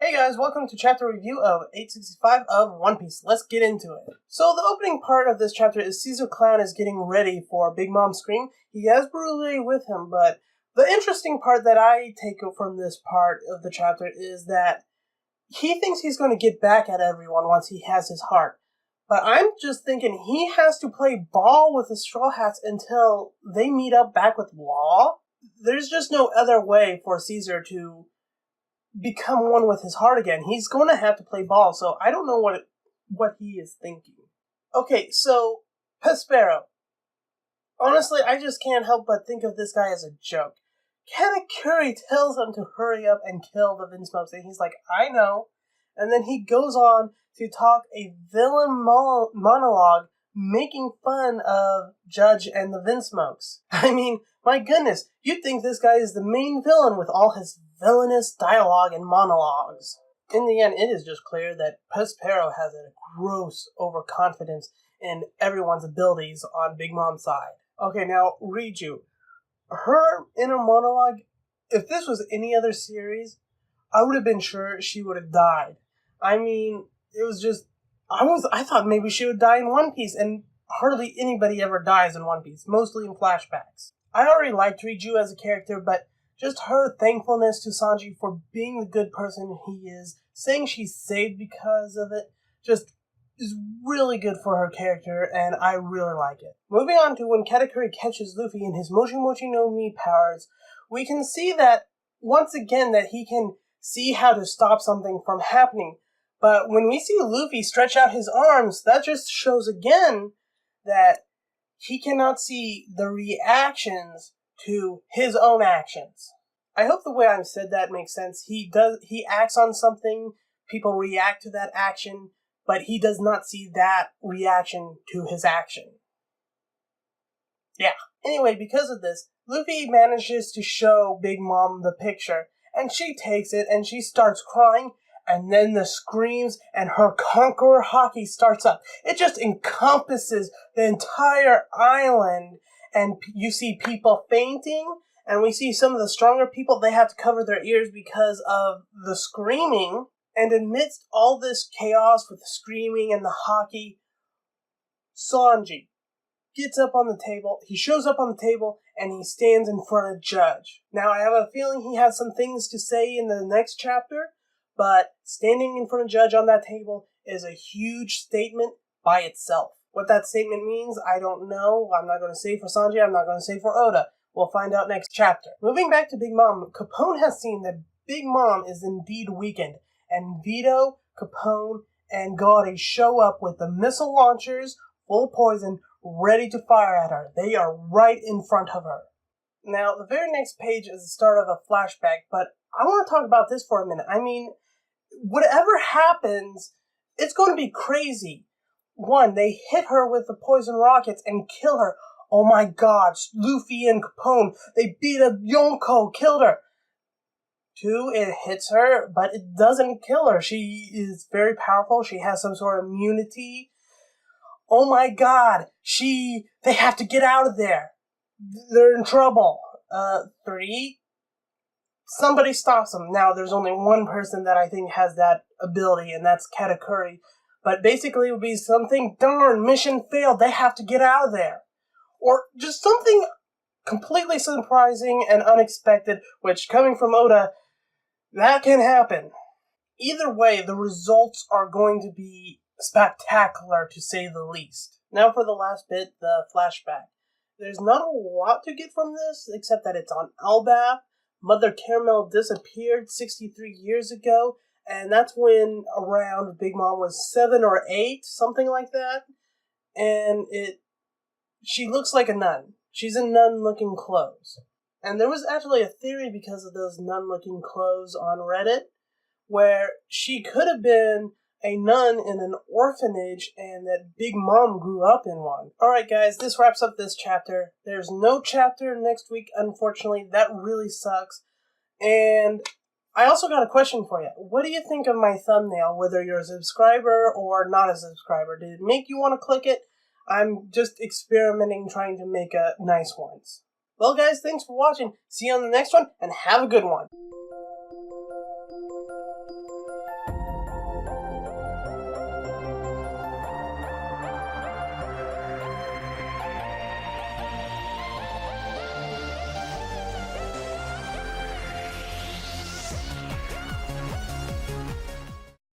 Hey guys, welcome to chapter review of 865 of One Piece. Let's get into it. So the opening part of this chapter is Caesar Clown is getting ready for Big Mom Scream. He has Brûlé with him, but the interesting part that I take from this part of the chapter is that he thinks he's going to get back at everyone once he has his heart. But I'm just thinking he has to play ball with the Straw Hats until they meet up back with Law. There's just no other way for Caesar to become one with his heart again. He's going to have to play ball, so I don't know what he is thinking. Okay, so Prospero. Honestly, I just can't help but think of this guy as a joke. Katakuri tells him to hurry up and kill the Vinsmokes, and he's like, I know. And then he goes on to talk a villain monologue making fun of Judge and the Vinsmokes. I mean, my goodness, you'd think this guy is the main villain with all his villainous dialogue and monologues. In the end, it is just clear that Prospero has a gross overconfidence in everyone's abilities on Big Mom's side. Okay, now, Riju. Her inner monologue, if this was any other series, I would have been sure she would have died. I mean, it was just, I thought maybe she would die in One Piece, and hardly anybody ever dies in One Piece, mostly in flashbacks. I already liked Riju as a character, but just her thankfulness to Sanji for being the good person he is, saying she's saved because of it, just is really good for her character, and I really like it. Moving on to when Katakuri catches Luffy in his Mochi Mochi no Mi powers, we can see that, once again, that he can see how to stop something from happening. But when we see Luffy stretch out his arms, that just shows again that he cannot see the reactions to his own actions. I hope the way I've said that makes sense. He acts on something, people react to that action, but he does not see that reaction to his action. Yeah. Anyway, because of this, Luffy manages to show Big Mom the picture, and she takes it and she starts crying, and then the screams and her Conqueror Haki starts up. It just encompasses the entire island, and you see people fainting, and we see some of the stronger people, they have to cover their ears because of the screaming. And amidst all this chaos with the screaming and the Haki, Sanji gets up on the table, he shows up on the table, and he stands in front of Judge. Now, I have a feeling he has some things to say in the next chapter, but standing in front of Judge on that table is a huge statement by itself. What that statement means, I don't know. I'm not going to say for Sanji, I'm not going to say for Oda. We'll find out next chapter. Moving back to Big Mom, Capone has seen that Big Mom is indeed weakened, and Vito, Capone, and Gaudi show up with the missile launchers full of poison, ready to fire at her. They are right in front of her. Now, the very next page is the start of a flashback, but I want to talk about this for a minute. I mean, whatever happens, it's going to be crazy. One, they hit her with the poison rockets and kill her. Oh my god, Luffy and Capone, they beat up Yonko, killed her. Two, it hits her, but it doesn't kill her. She is very powerful. She has some sort of immunity. Oh my god, they have to get out of there. They're in trouble. Three, somebody stops them. Now, there's only one person that I think has that ability, and that's Katakuri. But basically, it would be something, darn, mission failed. They have to get out of there. Or just something completely surprising and unexpected, which, coming from Oda, that can happen. Either way, the results are going to be spectacular, to say the least. Now for the last bit, the flashback. There's not a lot to get from this, except that it's on Elbaf. Mother Caramel disappeared 63 years ago, and that's when around Big Mom was 7 or 8, something like that. And she looks like a nun. She's in nun-looking clothes. And there was actually a theory because of those nun-looking clothes on Reddit, where she could have been a nun in an orphanage and that Big Mom grew up in one. Alright guys, this wraps up this chapter. There's no chapter next week, unfortunately. That really sucks. And I also got a question for you. What do you think of my thumbnail, whether you're a subscriber or not a subscriber? Did it make you want to click it? I'm just experimenting, trying to make nice ones. Well guys, thanks for watching. See you on the next one, and have a good one.